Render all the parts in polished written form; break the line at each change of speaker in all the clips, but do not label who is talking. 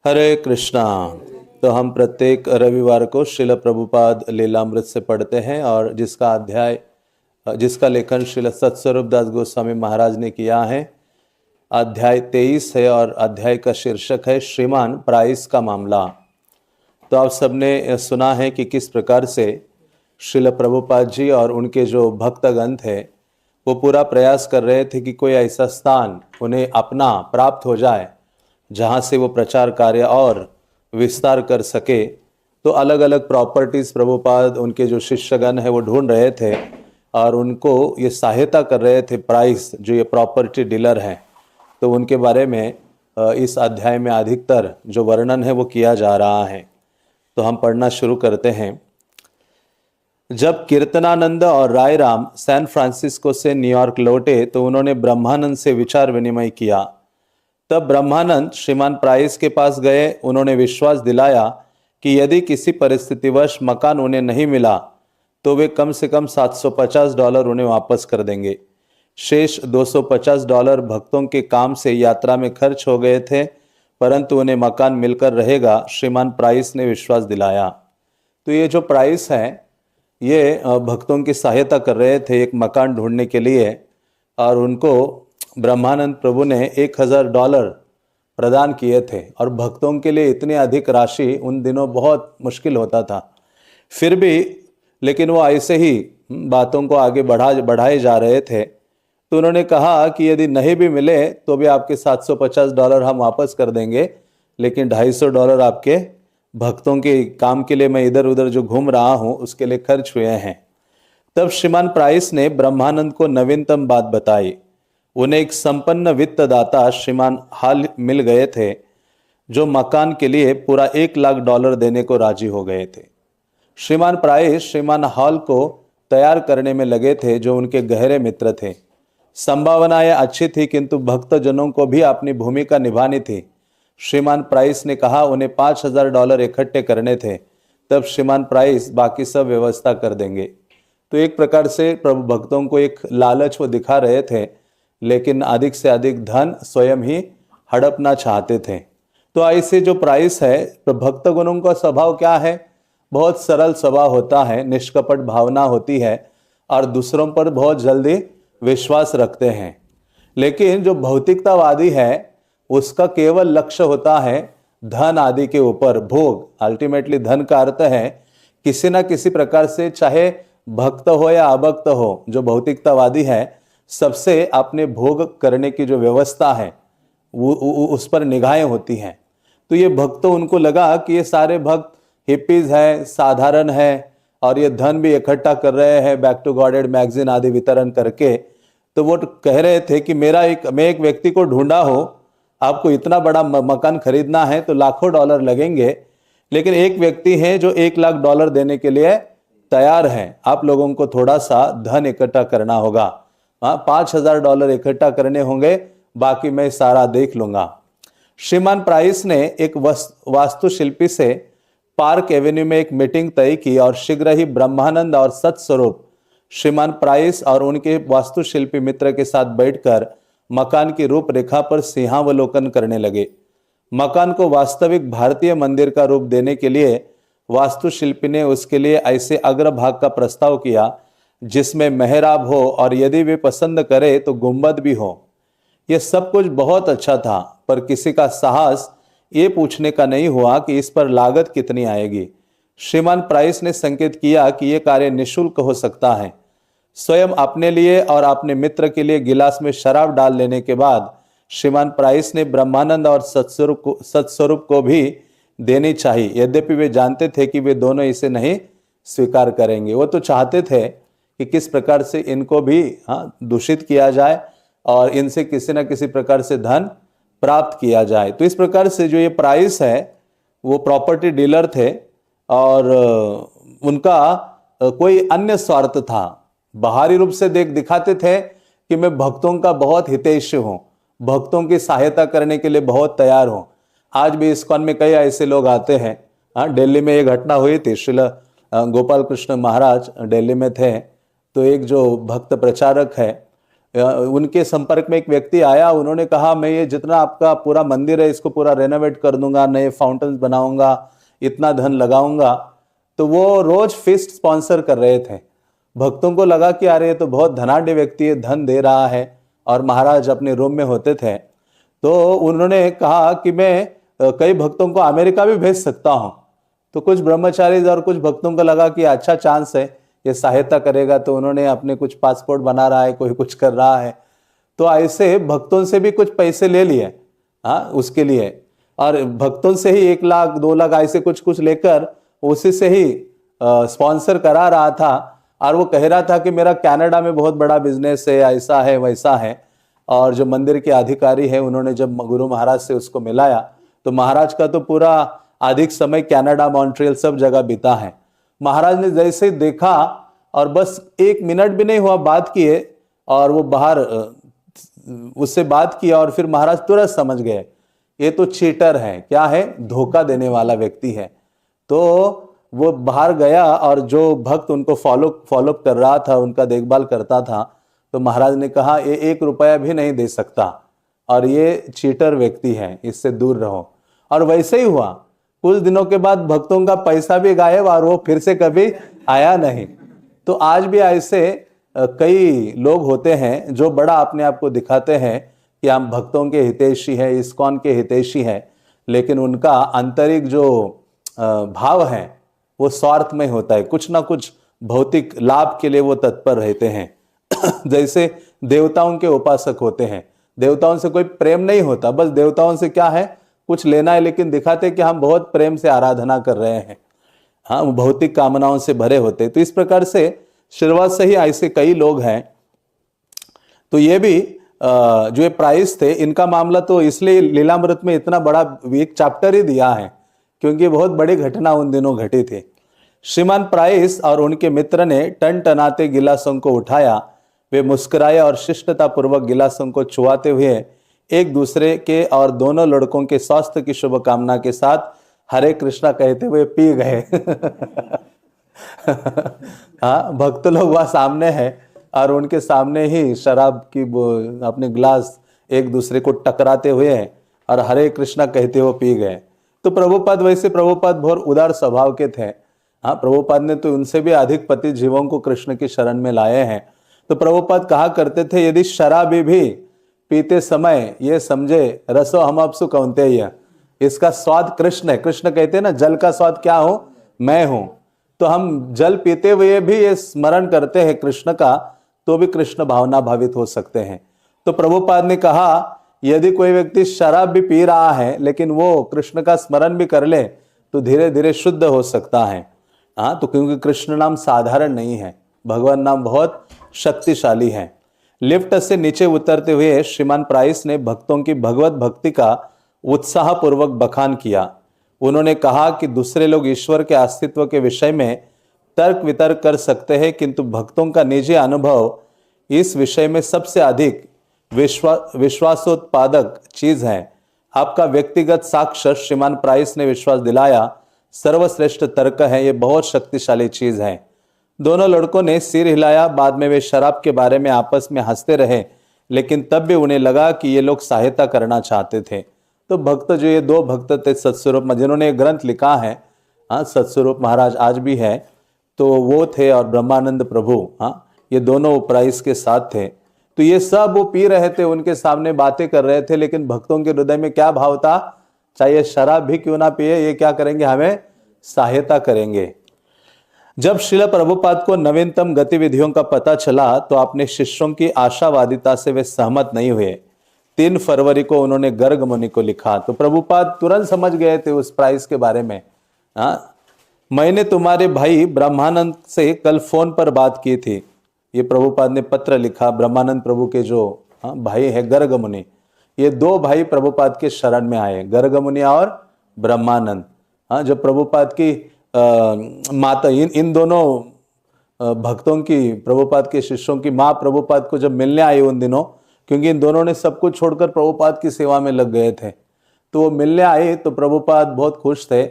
हरे कृष्णा। तो हम प्रत्येक रविवार को श्रील प्रभुपाद लीलामृत से पढ़ते हैं और जिसका लेखन श्रील सत्स्वरूप दास गोस्वामी महाराज ने किया है। अध्याय 23 है और अध्याय का शीर्षक है श्रीमान प्राइस का मामला। तो आप सबने सुना है कि किस प्रकार से श्रील प्रभुपाद जी और उनके जो भक्तगण थे वो पूरा प्रयास कर रहे थे कि कोई ऐसा स्थान उन्हें अपना प्राप्त हो जाए जहाँ से वो प्रचार कार्य और विस्तार कर सके। तो अलग अलग प्रॉपर्टीज़ प्रभुपाद उनके जो शिष्यगण है वो ढूंढ रहे थे और उनको ये सहायता कर रहे थे। प्राइस जो ये प्रॉपर्टी डीलर हैं, तो उनके बारे में इस अध्याय में अधिकतर जो वर्णन है वो किया जा रहा है। तो हम पढ़ना शुरू करते हैं। जब कीर्तनानंद और राय राम सैन फ्रांसिस्को से न्यूयॉर्क लौटे तो उन्होंने ब्रह्मानंद से विचार विनिमय किया। तब ब्रह्मानंद श्रीमान प्राइस के पास गए। उन्होंने विश्वास दिलाया कि यदि किसी परिस्थितिवश मकान उन्हें नहीं मिला तो वे कम से कम $750 उन्हें वापस कर देंगे। शेष $250 भक्तों के काम से यात्रा में खर्च हो गए थे, परंतु उन्हें मकान मिलकर रहेगा, श्रीमान प्राइस ने विश्वास दिलाया। तो ये जो प्राइस है ये भक्तों की सहायता कर रहे थे एक मकान ढूंढने के लिए, और उनको ब्रह्मानंद प्रभु ने $1000 प्रदान किए थे। और भक्तों के लिए इतनी अधिक राशि उन दिनों बहुत मुश्किल होता था। फिर भी लेकिन वो ऐसे ही बातों को आगे बढ़ाए जा रहे थे। तो उन्होंने कहा कि यदि नहीं भी मिले तो भी आपके $750 हम वापस कर देंगे, लेकिन $250 आपके भक्तों के काम के लिए मैं इधर उधर जो घूम रहा हूँ उसके लिए खर्च हुए हैं। तब श्रीमान प्राइस ने ब्रह्मानंद को नवीनतम बात बताई। उन्हें एक संपन्न वित्तदाता श्रीमान हॉल मिल गए थे जो मकान के लिए पूरा $1,00,000 देने को राजी हो गए थे। श्रीमान प्राइस श्रीमान हॉल को तैयार करने में लगे थे जो उनके गहरे मित्र थे। संभावनाएं अच्छी थी किंतु भक्तजनों को भी अपनी भूमिका निभानी थी। श्रीमान प्राइस ने कहा उन्हें $5,000 इकट्ठे करने थे, तब श्रीमान प्राइस बाकी सब व्यवस्था कर देंगे। तो एक प्रकार से प्रभु भक्तों को एक लालच वो दिखा रहे थे, लेकिन अधिक से अधिक धन स्वयं ही हड़पना चाहते थे। तो ऐसे जो प्राइस है, भक्तगणों का स्वभाव क्या है? बहुत सरल स्वभाव होता है, निष्कपट भावना होती है और दूसरों पर बहुत जल्दी विश्वास रखते हैं। लेकिन जो भौतिकतावादी है उसका केवल लक्ष्य होता है धन आदि के ऊपर भोग। अल्टीमेटली धन का अर्थ है किसी ना किसी प्रकार से, चाहे भक्त हो या अभक्त हो, जो भौतिकतावादी है सबसे अपने भोग करने की जो व्यवस्था है वो उस पर निगाहें होती हैं। तो ये भक्त, उनको लगा कि ये सारे भक्त हिप्पीज हैं, साधारण है और ये धन भी इकट्ठा कर रहे हैं बैक टू गॉडेड मैगजीन आदि वितरण करके। तो वो कह रहे थे कि मैं एक व्यक्ति को ढूंढा हो, आपको इतना बड़ा मकान खरीदना है तो लाखों डॉलर लगेंगे, लेकिन एक व्यक्ति है जो $1,00,000 देने के लिए तैयार है। आप लोगों को थोड़ा सा धन इकट्ठा करना होगा। $5,000 इकट्ठा करने होंगे, बाकी मैं सारा देख लूंगा। श्रीमान प्राइस ने एक वास्तुशिल्पी से पार्क एवेन्यू में एक मीटिंग तय की और शीघ्र ही ब्रह्मानंद और सत्स्वरूप श्रीमान प्राइस और उनके वास्तुशिल्पी मित्र के साथ बैठकर मकान की रूपरेखा पर सिंहावलोकन करने लगे। मकान को वास्तविक भारतीय मंदिर का रूप देने के लिए वास्तुशिल्पी ने उसके लिए ऐसे अग्रभाग का प्रस्ताव किया जिसमें मेहराब हो और यदि वे पसंद करे तो गुंबद भी हो। यह सब कुछ बहुत अच्छा था, पर किसी का साहस ये पूछने का नहीं हुआ कि इस पर लागत कितनी आएगी। श्रीमान प्राइस ने संकेत किया कि यह कार्य निःशुल्क हो सकता है। स्वयं अपने लिए और अपने मित्र के लिए गिलास में शराब डाल लेने के बाद श्रीमान प्राइस ने ब्रह्मानंद और सत्स्वरूप को भी देनी चाहिए, यद्यपि वे जानते थे कि वे दोनों इसे नहीं स्वीकार करेंगे। वो तो चाहते थे कि किस प्रकार से इनको भी दूषित किया जाए और इनसे किसी न किसी प्रकार से धन प्राप्त किया जाए। तो इस प्रकार से जो ये प्राइस है वो प्रॉपर्टी डीलर थे और उनका कोई अन्य स्वार्थ था। बाहरी रूप से दिखाते थे कि मैं भक्तों का बहुत हितैषी हूँ, भक्तों की सहायता करने के लिए बहुत तैयार हूँ। आज भी इस्कॉन में कई ऐसे लोग आते हैं। दिल्ली में एक घटना हुई थी, श्रील गोपाल कृष्ण महाराज दिल्ली में थे, तो एक जो भक्त प्रचारक है उनके संपर्क में एक व्यक्ति आया, उन्होंने कहा मैं ये जितना आपका पूरा मंदिर है इसको पूरा रेनोवेट कर दूंगा, नए फाउंटेन्स बनाऊंगा, इतना धन लगाऊंगा। तो वो रोज फीस्ट स्पॉन्सर कर रहे थे। भक्तों को लगा कि अरे ये तो बहुत धनाढ्य व्यक्ति है, धन दे रहा है, और महाराज अपने रूम में होते थे। तो उन्होंने कहा कि मैं कई भक्तों को अमेरिका भी भेज सकता हूं। तो कुछ ब्रह्मचारी और कुछ भक्तों को लगा कि अच्छा चांस है, ये सहायता करेगा, तो उन्होंने अपने कुछ पासपोर्ट बना रहा है, कोई कुछ कर रहा है, तो ऐसे भक्तों से भी कुछ पैसे ले लिए उसके लिए, और भक्तों से ही 1 लाख 2 लाख ऐसे कुछ कुछ लेकर उसी से ही स्पॉन्सर करा रहा था। और वो कह रहा था कि मेरा कनाडा में बहुत बड़ा बिजनेस है, ऐसा है वैसा है। और जो मंदिर के अधिकारी है उन्होंने जब गुरु महाराज से उसको मिलाया तो महाराज का तो पूरा अधिक समय कनाडा, मॉन्ट्रियल सब जगह बीता है। महाराज ने जैसे देखा और बस 1 मिनट भी नहीं हुआ बात किए, और वो बाहर उससे बात किया, और फिर महाराज तुरंत समझ गए ये तो चीटर है, क्या है, धोखा देने वाला व्यक्ति है। तो वो बाहर गया, और जो भक्त उनको फॉलो कर रहा था, उनका देखभाल करता था, तो महाराज ने कहा ये 1 रुपया भी नहीं दे सकता, और ये चीटर व्यक्ति है, इससे दूर रहो। और वैसे ही हुआ, कुछ दिनों के बाद भक्तों का पैसा भी गायब, और वो फिर से कभी आया नहीं। तो आज भी ऐसे कई लोग होते हैं जो बड़ा अपने आप को दिखाते हैं कि हम भक्तों के हितैषी हैं, इस्कॉन के हितैषी हैं, लेकिन उनका आंतरिक जो भाव है वो स्वार्थमय होता है, कुछ ना कुछ भौतिक लाभ के लिए वो तत्पर रहते हैं। जैसे देवताओं के उपासक होते हैं, देवताओं से कोई प्रेम नहीं होता, बस देवताओं से क्या है, कुछ लेना है, लेकिन दिखाते कि हम बहुत प्रेम से आराधना कर रहे हैं। हाँ, भौतिक कामनाओं से भरे होते। तो इस प्रकार से शुरुआत से ही ऐसे कई लोग हैं। तो ये भी जो ये प्राइस थे, इनका मामला तो इसलिए लीलामृत में इतना बड़ा एक चैप्टर ही दिया है, क्योंकि बहुत बड़ी घटना उन दिनों घटी थी। श्रीमान प्राइस और उनके मित्र ने टनटनाते गिलासों को उठाया। वे मुस्कुराए और शिष्टता पूर्वक गिलासों को छुआते हुए एक दूसरे के और दोनों लड़कों के स्वास्थ्य की शुभकामना के साथ हरे कृष्णा कहते हुए पी गए। हाँ, भक्त लोग वहां सामने हैं और उनके सामने ही शराब की अपने ग्लास एक दूसरे को टकराते हुए और हरे कृष्णा कहते हुए पी गए। तो प्रभुपाद, वैसे प्रभुपाद बहुत उदार स्वभाव के थे। हाँ, प्रभुपाद ने तो उनसे भी अधिक पति जीवों को कृष्ण की शरण में लाए हैं। तो प्रभुपाद कहा करते थे, यदि शराबी भी पीते समय ये समझे रसो हम अपसु कौन्तेय, इसका स्वाद कृष्ण है। कृष्ण कहते हैं ना, जल का स्वाद क्या हो, मैं हूं। तो हम जल पीते हुए भी ये स्मरण करते हैं कृष्ण का, तो भी कृष्ण भावना भावित हो सकते हैं। तो प्रभुपाद ने कहा, यदि कोई व्यक्ति शराब भी पी रहा है लेकिन वो कृष्ण का स्मरण भी कर ले तो धीरे धीरे शुद्ध हो सकता है। हाँ, तो क्योंकि कृष्ण नाम साधारण नहीं है, भगवान नाम बहुत शक्तिशाली है। लिफ्ट से नीचे उतरते हुए श्रीमान प्राइस ने भक्तों की भगवत भक्ति का उत्साहपूर्वक बखान किया। उन्होंने कहा कि दूसरे लोग ईश्वर के अस्तित्व के विषय में तर्क वितर्क कर सकते हैं, किंतु भक्तों का निजी अनुभव इस विषय में सबसे अधिक विश्वासोत्पादक चीज है। आपका व्यक्तिगत साक्ष्य, श्रीमान प्राइस ने विश्वास दिलाया, सर्वश्रेष्ठ तर्क है, ये बहुत शक्तिशाली चीज है। दोनों लड़कों ने सिर हिलाया। बाद में वे शराब के बारे में आपस में हंसते रहे, लेकिन तब भी उन्हें लगा कि ये लोग सहायता करना चाहते थे। तो भक्त, जो ये 2 भक्त थे सत्स्वरूप में, जिन्होंने ग्रंथ लिखा है, हाँ, सत्स्वरूप महाराज आज भी है, तो वो थे, और ब्रह्मानंद प्रभु, हाँ, ये दोनों प्राइस के साथ थे। तो ये सब वो पी रहे थे, उनके सामने बातें कर रहे थे, लेकिन भक्तों के हृदय में क्या भाव था, चाहे शराब भी क्यों ना पिए, ये क्या करेंगे, हमें सहायता करेंगे। जब श्रील प्रभुपाद को नवीनतम गतिविधियों का पता चला तो अपने शिष्यों की आशावादिता से वे सहमत नहीं हुए। 3 फरवरी को उन्होंने गर्ग मुनि को लिखा। तो प्रभुपाद तुरंत समझ गए थे उस प्राइस के बारे में। हाँ, मैंने तुम्हारे भाई ब्रह्मानंद से कल फोन पर बात की थी। ये प्रभुपाद ने पत्र लिखा। ब्रह्मानंद प्रभु के जो भाई है गर्ग मुनि, ये 2 भाई प्रभुपाद के शरण में आए, गर्ग मुनि और ब्रह्मानंद। हाँ, जब प्रभुपाद की माता, इन दोनों भक्तों की, प्रभुपाद के शिष्यों की माँ प्रभुपाद को जब मिलने आई उन दिनों, क्योंकि इन दोनों ने सब कुछ छोड़कर प्रभुपाद की सेवा में लग गए थे, तो वो मिलने आए। तो प्रभुपाद बहुत खुश थे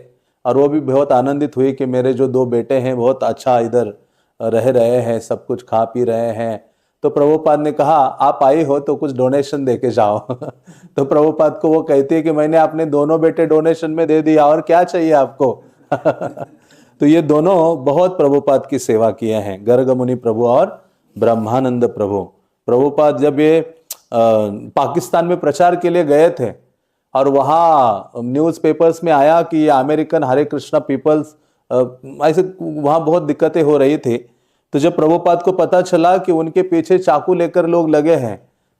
और वो भी बहुत आनंदित हुई कि मेरे जो 2 बेटे हैं बहुत अच्छा इधर रह रहे हैं, सब कुछ खा पी रहे हैं। तो प्रभुपाद ने कहा आप आई हो तो कुछ डोनेशन दे के जाओ। तो प्रभुपाद को वो कहती है कि मैंने अपने दोनों बेटे डोनेशन में दे दिया, और क्या चाहिए आपको। तो ये दोनों बहुत प्रभुपाद की सेवा किए हैं, गर्ग मुनि प्रभु और ब्रह्मानंद प्रभु। प्रभुपाद जब ये पाकिस्तान में प्रचार के लिए गए थे और वहाँ न्यूज़पेपर्स में आया कि ये अमेरिकन हरे कृष्णा पीपल्स, ऐसे वहाँ बहुत दिक्कतें हो रही थी। तो जब प्रभुपाद को पता चला कि उनके पीछे चाकू लेकर लोग लगे हैं,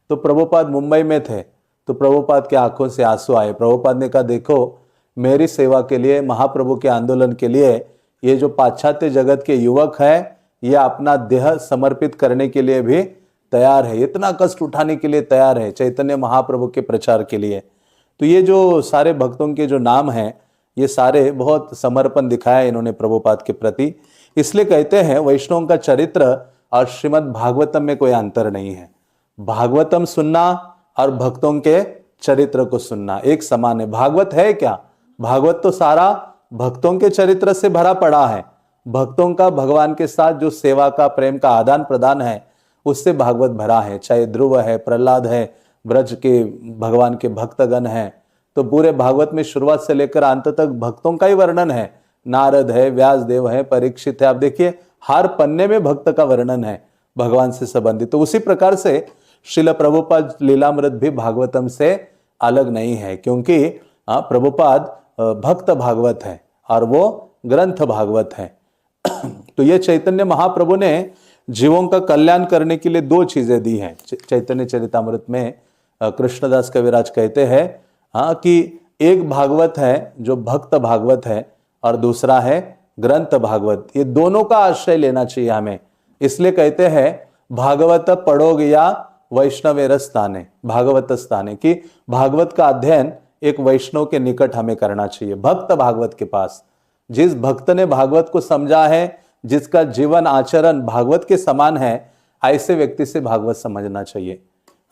तो प्रभुपाद मुंबई में थे, तो प्रभुपाद के आंखों से आंसू आए। प्रभुपाद ने कहा देखो, मेरी सेवा के लिए, महाप्रभु के आंदोलन के लिए ये जो पाश्चात्य जगत के युवक हैं, ये अपना देह समर्पित करने के लिए भी तैयार है, इतना कष्ट उठाने के लिए तैयार है चैतन्य महाप्रभु के प्रचार के लिए। तो ये जो सारे भक्तों के जो नाम हैं, ये सारे बहुत समर्पण दिखाया इन्होंने प्रभुपाद के प्रति। इसलिए कहते हैं वैष्णवों का चरित्र और श्रीमद् भागवतम में कोई अंतर नहीं है। भागवतम सुनना और भक्तों के चरित्र को सुनना एक समान है। भागवत है क्या? भागवत तो सारा भक्तों के चरित्र से भरा पड़ा है। भक्तों का भगवान के साथ जो सेवा का, प्रेम का आदान प्रदान है, उससे भागवत भरा है। चाहे ध्रुव है, प्रहलाद है, ब्रज के भगवान के भक्तगण हैं, तो पूरे भागवत में शुरुआत से लेकर अंत तक भक्तों का ही वर्णन है। नारद है, व्यास देव है, परीक्षित है। आप देखिए हर पन्ने में भक्त का वर्णन है भगवान से संबंधित। तो उसी प्रकार से श्रील प्रभुपाद लीलामृत भी भागवतम से अलग नहीं है, क्योंकि प्रभुपाद भक्त भागवत है और वो ग्रंथ भागवत है। तो ये चैतन्य महाप्रभु ने जीवों का कल्याण करने के लिए दो चीजें दी हैं। चैतन्य चरितामृत में कृष्णदास कविराज कहते हैं कि एक भागवत है जो भक्त भागवत है और दूसरा है ग्रंथ भागवत। ये दोनों का आश्रय लेना चाहिए हमें। इसलिए कहते हैं भागवत पढ़ोगे या वैष्णवेर स्थाने, भागवत स्थाने, कि भागवत का अध्ययन एक वैष्णव के निकट हमें करना चाहिए, भक्त भागवत के पास। जिस भक्त ने भागवत को समझा है, जिसका जीवन आचरण भागवत के समान है, ऐसे व्यक्ति से भागवत समझना चाहिए।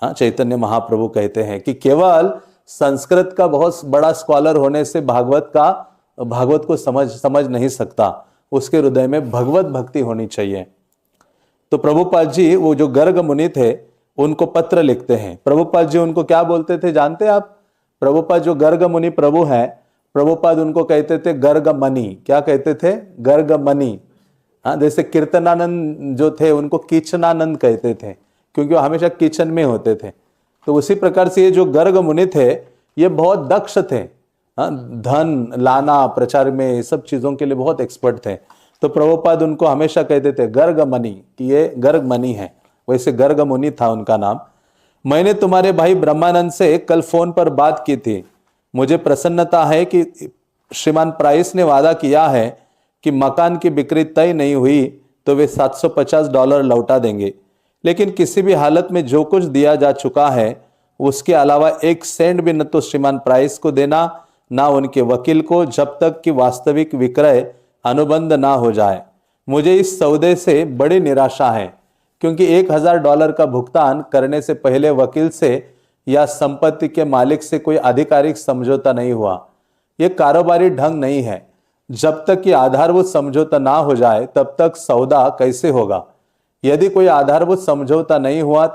हाँ, चैतन्य महाप्रभु कहते हैं कि केवल संस्कृत का बहुत बड़ा स्कॉलर होने से भागवत को समझ नहीं सकता। उसके हृदय में भगवत भक्ति होनी चाहिए। तो प्रभुपाद जी वो जो गर्ग मुनि थे, उनको पत्र लिखते हैं। प्रभुपाद जी उनको क्या बोलते थे जानते हैं आप? प्रभुपाद जो गर्ग मुनि प्रभु हैं, प्रभुपाद उनको कहते थे गर्ग मणि। क्या कहते थे? गर्ग मणि। हाँ, जैसे कीर्तनानंद जो थे उनको किचनानंद कहते थे, क्योंकि वो हमेशा किचन में होते थे। तो उसी प्रकार से ये जो गर्ग मुनि थे, ये बहुत दक्ष थे। हाँ, धन लाना, प्रचार में, ये सब चीजों के लिए बहुत एक्सपर्ट थे। तो प्रभुपाद उनको हमेशा कहते थे गर्ग मणि, कि ये गर्ग मणि है। वैसे गर्ग मुनि था उनका नाम। मैंने तुम्हारे भाई ब्रह्मानंद से कल फोन पर बात की थी। मुझे प्रसन्नता है कि श्रीमान प्राइस ने वादा किया है कि मकान की बिक्री तय नहीं हुई तो वे $750 लौटा देंगे, लेकिन किसी भी हालत में जो कुछ दिया जा चुका है उसके अलावा 1 सेंट भी न तो श्रीमान प्राइस को देना, ना उनके वकील को, जब तक कि वास्तविक विक्रय अनुबंध ना हो जाए। मुझे इस सौदे से बड़ी निराशा है, क्योंकि $1000 का भुगतान करने से पहले वकील से या संपत्ति के मालिक से कोई आधिकारिक समझौता नहीं हुआ। यह कारोबारी ढंग नहीं है। जब तक कि आधारभूत समझौता ना हो जाए तब तक सौदा कैसे होगा? यदि कोई आधारभूत समझौता नहीं हुआ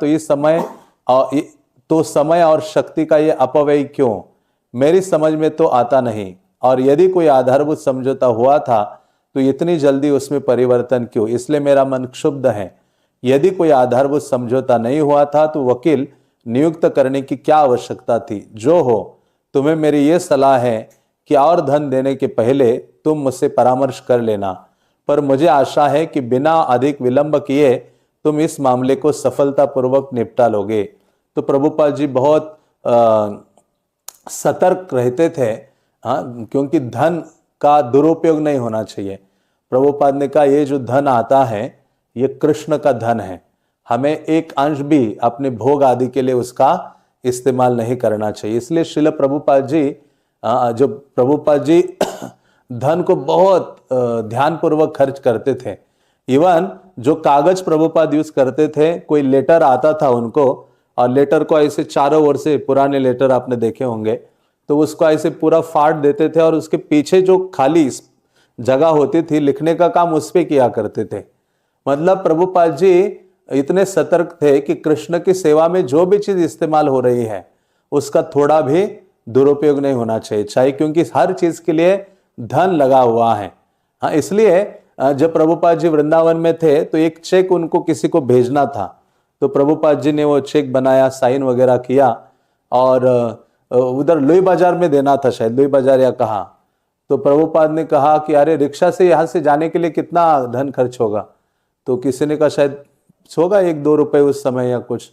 तो समय और शक्ति का ये अपव्यय क्यों? मेरी समझ में तो आता नहीं। और यदि कोई आधारभूत समझौता हुआ था तो इतनी जल्दी उसमें परिवर्तन क्यों? इसलिए मेरा मन क्षुब्ध है। यदि कोई आधारभूत समझौता नहीं हुआ था तो वकील नियुक्त करने की क्या आवश्यकता थी? जो हो, तुम्हें मेरी ये सलाह है कि और धन देने के पहले तुम मुझसे परामर्श कर लेना, पर मुझे आशा है कि बिना अधिक विलंब किए तुम इस मामले को सफलतापूर्वक निपटा लोगे। तो प्रभुपाद जी बहुत सतर्क रहते थे, क्योंकि धन का दुरुपयोग नहीं होना चाहिए। प्रभुपाद ने कहा ये जो धन आता है ये कृष्ण का धन है, हमें एक अंश भी अपने भोग आदि के लिए उसका इस्तेमाल नहीं करना चाहिए। इसलिए श्रील प्रभुपाद जी धन को बहुत ध्यानपूर्वक खर्च करते थे। इवन जो कागज प्रभुपाद यूज करते थे, कोई लेटर आता था उनको, और लेटर को ऐसे चारों ओर से, पुराने लेटर आपने देखे होंगे, तो उसको ऐसे पूरा फाड़ देते थे और उसके पीछे जो खाली जगह होती थी लिखने का काम उस पे किया करते थे। मतलब प्रभुपाद जी इतने सतर्क थे कि कृष्ण की सेवा में जो भी चीज इस्तेमाल हो रही है उसका थोड़ा भी दुरुपयोग नहीं होना चाहिए, क्योंकि हर चीज के लिए धन लगा हुआ है। हाँ, इसलिए जब प्रभुपाद जी वृंदावन में थे तो एक चेक उनको किसी को भेजना था, तो प्रभुपाद जी ने वो चेक बनाया, साइन वगैरह किया और उधर लुई बाजार में देना था, शायद लुई बाजार या कहा। तो प्रभुपाद ने कहा कि अरे रिक्शा से यहाँ से जाने के लिए कितना धन खर्च होगा, तो किसी ने कहा शायद होगा 1-2 रुपए उस समय या कुछ।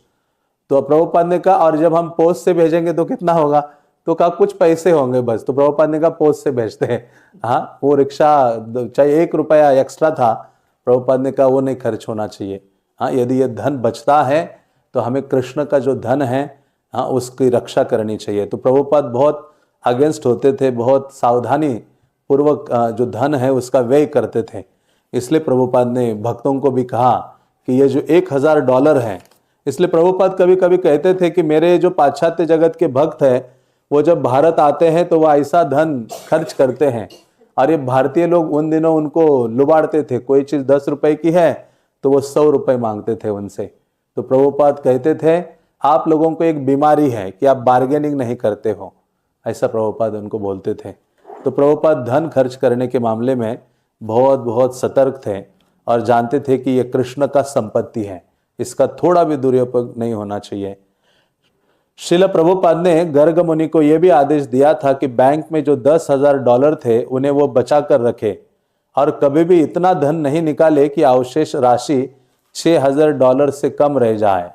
तो प्रभुपाद ने कहा और जब हम पोस्ट से भेजेंगे तो कितना होगा, तो कहा कुछ पैसे होंगे बस। तो प्रभुपाद ने कहा पोस्ट से भेजते हैं। हाँ, वो रिक्शा चाहे 1 रुपया एक्स्ट्रा था, प्रभुपाद ने कहा वो नहीं खर्च होना चाहिए। हाँ, यदि ये धन बचता है तो हमें कृष्ण का जो धन है, हाँ, उसकी रक्षा करनी चाहिए। तो प्रभुपाद बहुत अगेंस्ट होते थे, बहुत सावधानी पूर्वक जो धन है उसका व्यय करते थे। इसलिए प्रभुपाद ने भक्तों को भी कहा कि ये जो $1000 है, इसलिए प्रभुपाद कभी कभी कहते थे कि मेरे जो पाश्चात्य जगत के भक्त है वो जब भारत आते हैं तो वो ऐसा धन खर्च करते हैं, और ये भारतीय लोग उन दिनों उनको लुबाड़ते थे। कोई चीज 10 रुपए की है तो वो 100 रुपए मांगते थे उनसे। तो प्रभुपाद कहते थे आप लोगों को एक बीमारी है कि आप बार्गेनिंग नहीं करते हो, ऐसा प्रभुपाद उनको बोलते थे। तो प्रभुपाद धन खर्च करने के मामले में बहुत बहुत सतर्क थे और जानते थे कि यह कृष्ण का संपत्ति है, इसका थोड़ा भी दुरुपयोग नहीं होना चाहिए। श्रील प्रभुपाद ने गर्ग मुनि को यह भी आदेश दिया था कि बैंक में जो $10,000 थे उन्हें वो बचा कर रखे और कभी भी इतना धन नहीं निकाले कि अवशेष राशि $6,000 से कम रह जाए।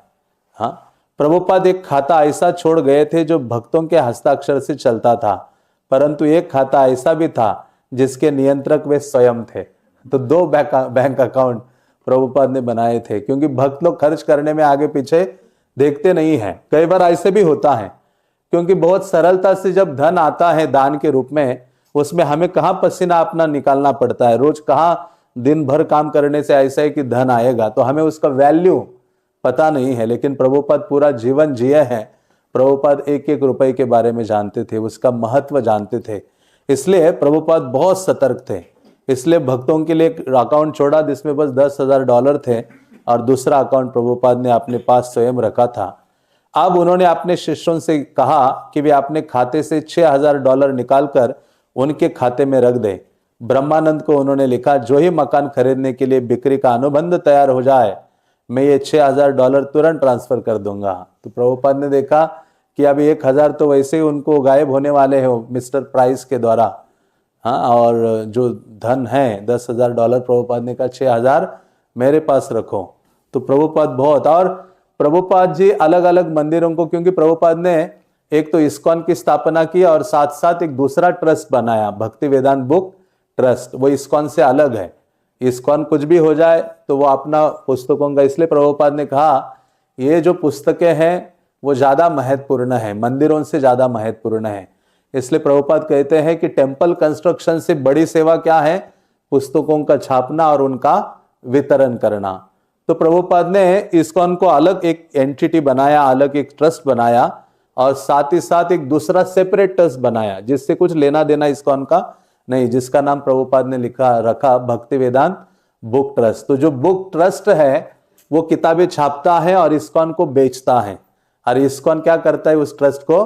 हाँ, प्रभुपाद एक खाता ऐसा छोड़ गए थे जो भक्तों के हस्ताक्षर से चलता था, परंतु एक खाता ऐसा भी था जिसके नियंत्रक वे स्वयं थे। तो 2 बैंक अकाउंट प्रभुपाद ने बनाए थे, क्योंकि भक्त लोग खर्च करने में आगे पीछे देखते नहीं है। कई बार ऐसे भी होता है, क्योंकि बहुत सरलता से जब धन आता है दान के रूप में, उसमें हमें कहाँ पसीना अपना निकालना पड़ता है, रोज कहाँ दिन भर काम करने से ऐसा है कि धन आएगा, तो हमें उसका वैल्यू पता नहीं है। लेकिन प्रभुपाद पूरा जीवन जिए हैं, प्रभुपाद 1-1 रुपए के बारे में जानते थे, उसका महत्व जानते थे। इसलिए प्रभुपाद बहुत सतर्क थे। इसलिए भक्तों के लिए एक अकाउंट छोड़ा जिसमें बस $10,000 थे और दूसरा अकाउंट प्रभुपाद ने अपने पास स्वयं रखा था। अब उन्होंने अपने शिष्यों से कहा कि वे अपने खाते से $6,000 निकालकर उनके खाते में रख दें। ब्रह्मानंद को उन्होंने लिखा, जो ही मकान खरीदने के लिए बिक्री का अनुबंध तैयार हो जाए मैं ये $6,000 तुरंत ट्रांसफर कर दूंगा। तो प्रभुपाद ने देखा कि अभी 1,000 तो वैसे ही उनको गायब होने वाले हो मिस्टर प्राइस के द्वारा। हाँ, और जो धन है $10,000, प्रभुपाद ने कहा 6,000 मेरे पास रखो। तो प्रभुपाद बहुत, और प्रभुपाद जी अलग अलग मंदिरों को, क्योंकि प्रभुपाद ने एक तो इस्कॉन की स्थापना की और साथ साथ एक दूसरा ट्रस्ट बनाया, भक्ति वेदांत बुक ट्रस्ट। वो इस्कॉन से अलग है। इस्कॉन कुछ भी हो जाए तो वो अपना पुस्तकों का, इसलिए प्रभुपाद ने कहा ये जो पुस्तकें हैं वो ज्यादा महत्वपूर्ण है, मंदिरों से ज्यादा महत्वपूर्ण है। इसलिए प्रभुपाद कहते हैं कि टेम्पल कंस्ट्रक्शन से बड़ी सेवा क्या है, पुस्तकों का छापना और उनका वितरण करना। तो प्रभुपाद ने इस्कॉन को अलग एक एंटिटी बनाया, अलग एक ट्रस्ट बनाया, और साथ ही साथ एक दूसरा सेपरेट ट्रस्ट बनाया जिससे कुछ लेना देना इस्कॉन का नहीं, जिसका नाम प्रभुपाद ने रखा भक्ति वेदांत बुक ट्रस्ट। तो जो बुक ट्रस्ट है वो किताबें छापता है और इस्कॉन को बेचता है, और इस्कॉन क्या करता है, उस ट्रस्ट को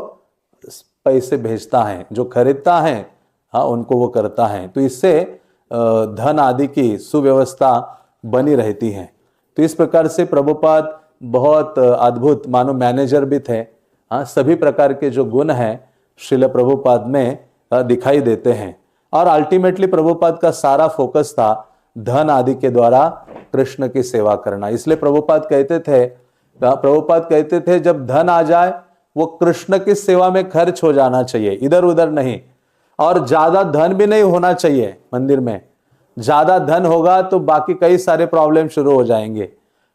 पैसे भेजता है, जो खरीदता है हाँ उनको वो करता है। तो इससे धन आदि की सुव्यवस्था बनी रहती है। तो इस प्रकार से प्रभुपाद बहुत अद्भुत मानो मैनेजर भी थे। हाँ, सभी प्रकार के जो गुण हैं श्रील प्रभुपाद में दिखाई देते हैं, और अल्टीमेटली प्रभुपाद का सारा फोकस था धन आदि के द्वारा कृष्ण की सेवा करना। इसलिए प्रभुपाद कहते थे जब धन आ जाए वो कृष्ण की सेवा में खर्च हो जाना चाहिए, इधर उधर नहीं। और ज्यादा धन भी नहीं होना चाहिए मंदिर में। ज्यादा धन होगा तो बाकी कई सारे प्रॉब्लम शुरू हो जाएंगे।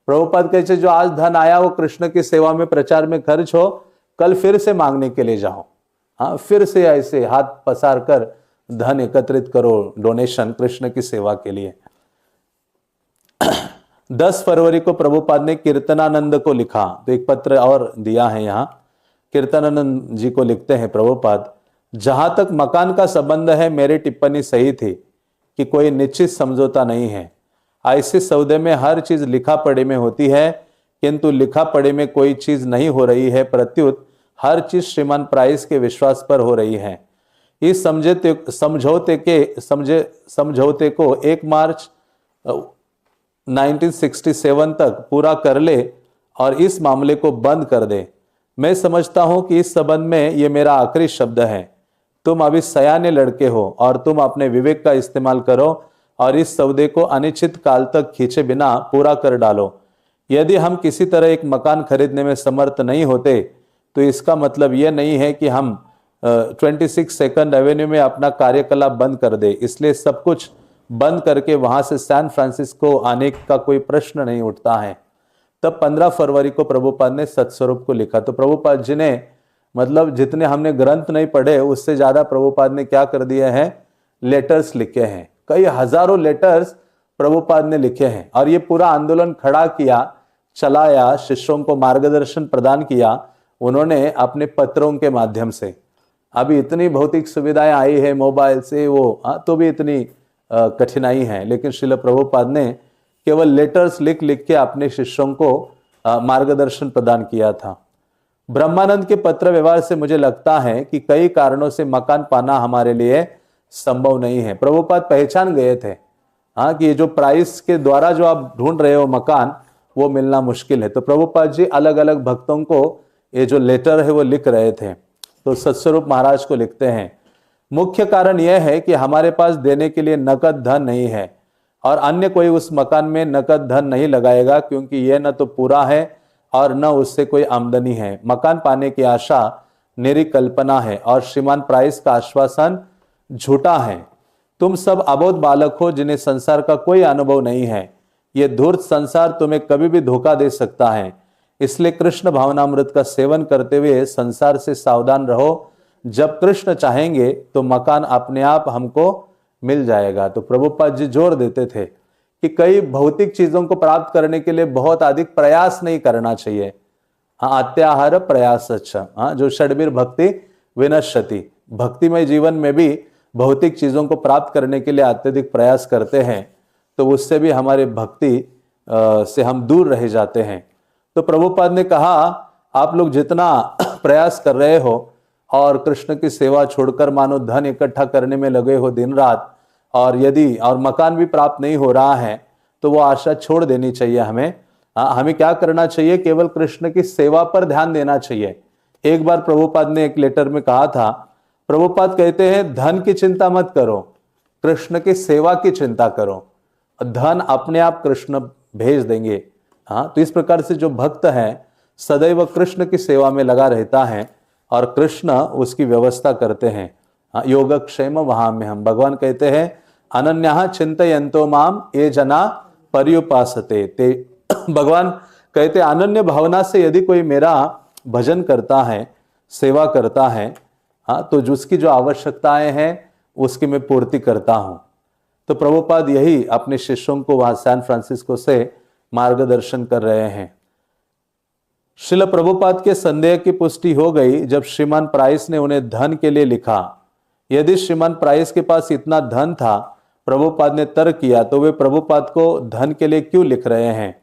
प्रभुपाद कहते जो आज धन आया वो कृष्ण की सेवा में प्रचार में खर्च हो, कल फिर से मांगने के लिए जाओ। हाँ, फिर से ऐसे हाथ पसार कर धन एकत्रित करो, डोनेशन कृष्ण की सेवा के लिए। 10 फरवरी को प्रभुपाद ने कीर्तनानंद को लिखा, तो एक पत्र और दिया है यहाँ। कीर्तनानंद जी को लिखते हैं प्रभुपाद, जहां तक मकान का संबंध है मेरी टिप्पणी सही थी कि कोई निश्चित समझौता नहीं है। ऐसे सौदे में हर चीज लिखा पढ़ी में होती है, किंतु लिखा पढ़ी में कोई चीज नहीं हो रही है, प्रत्युत हर चीज श्रीमान प्राइस के विश्वास पर हो रही है। इस समझौते को 1 मार्च 1967 तक पूरा कर ले और इस मामले को बंद कर दे। मैं समझता हूं कि इस संबंध में ये मेरा आखिरी शब्द है। तुम अभी सयाने लड़के हो और तुम अपने विवेक का इस्तेमाल करो और इस सौदे को अनिश्चित काल तक खींचे बिना पूरा कर डालो। यदि हम किसी तरह एक मकान खरीदने में समर्थ नहीं होते तो इसका मतलब यह नहीं है कि हम 26 सेकंड एवेन्यू में अपना कार्यकलाप बंद कर दे। इसलिए सब कुछ बंद करके वहां से सैन फ्रांसिस्को आने का कोई प्रश्न नहीं उठता है। तब 15 फरवरी को प्रभुपाद ने सत्स्वरूप को लिखा। तो प्रभुपाद जी ने मतलब जितने हमने ग्रंथ नहीं पढ़े उससे ज्यादा प्रभुपाद ने क्या कर दिए हैं, लेटर्स लिखे हैं। कई हजारों लेटर्स प्रभुपाद ने लिखे हैं और ये पूरा आंदोलन खड़ा किया, चलाया, शिष्यों को मार्गदर्शन प्रदान किया उन्होंने अपने पत्रों के माध्यम से। अभी इतनी भौतिक सुविधाएं आई है मोबाइल से तो भी इतनी कठिनाई है, लेकिन श्रील प्रभुपाद ने केवल लेटर्स लिख लिख के अपने शिष्यों को मार्गदर्शन प्रदान किया था। ब्रह्मानंद के पत्र व्यवहार से मुझे लगता है कि कई कारणों से मकान पाना हमारे लिए संभव नहीं है। प्रभुपाद पहचान गए थे कि ये जो प्राइस के द्वारा जो आप ढूंढ रहे हो मकान, वो मिलना मुश्किल है। तो प्रभुपाद जी अलग अलग भक्तों को ये जो लेटर है वो लिख रहे थे। तो सत्स्वरूप महाराज को लिखते हैं, मुख्य कारण यह है कि हमारे पास देने के लिए नकद धन नहीं है और अन्य कोई उस मकान में नकद धन नहीं लगाएगा, क्योंकि यह न तो पूरा है और न उससे कोई आमदनी है। मकान पाने की आशा निरी कल्पना है और श्रीमान प्राइस का आश्वासन झूठा है। तुम सब अबोध बालक हो जिन्हें संसार का कोई अनुभव नहीं है। यह धूर्त संसार तुम्हें कभी भी धोखा दे सकता है। इसलिए कृष्ण भावनामृत का सेवन करते हुए संसार से सावधान रहो। जब कृष्ण चाहेंगे तो मकान अपने आप हमको मिल जाएगा। तो प्रभुपाद जी जोर देते थे कि कई भौतिक चीजों को प्राप्त करने के लिए बहुत अधिक प्रयास नहीं करना चाहिए। अत्याहार प्रयास अच्छा, जो षड्वीर भक्ति विनश्यति, भक्तिमय जीवन में भी भौतिक चीजों को प्राप्त करने के लिए अत्यधिक प्रयास करते हैं तो उससे भी हमारे भक्ति से हम दूर रह जाते हैं। तो प्रभुपाद ने कहा, आप लोग जितना प्रयास कर रहे हो और कृष्ण की सेवा छोड़कर मानो धन इकट्ठा करने में लगे हो दिन रात, और यदि और मकान भी प्राप्त नहीं हो रहा है तो वो आशा छोड़ देनी चाहिए। हमें क्या करना चाहिए, केवल कृष्ण की सेवा पर ध्यान देना चाहिए। एक बार प्रभुपाद ने एक लेटर में कहा था, प्रभुपाद कहते हैं धन की चिंता मत करो, कृष्ण की सेवा की चिंता करो, धन अपने आप कृष्ण भेज देंगे। तो इस प्रकार से जो भक्त है सदैव कृष्ण की सेवा में लगा रहता है और कृष्ण उसकी व्यवस्था करते हैं। योगक्षेम वहां में हम, भगवान कहते हैं अनन्या चिंतयन्तो माम ये जना पर्युपासते ते। भगवान कहते अनन्य भावना से यदि कोई मेरा भजन करता है, सेवा करता है, तो जिसकी जो आवश्यकताएं हैं उसकी मैं पूर्ति करता हूं। तो प्रभुपाद यही अपने शिष्यों को वहां सैन फ्रांसिस्को से मार्गदर्शन कर रहे हैं। श्रील प्रभुपाद के संदेह की पुष्टि हो गई जब श्रीमान प्राइस ने उन्हें धन के लिए लिखा। यदि श्रीमान प्राइस के पास इतना धन था, प्रभुपाद ने तर्क किया, तो वे प्रभुपाद को धन के लिए क्यों लिख रहे हैं।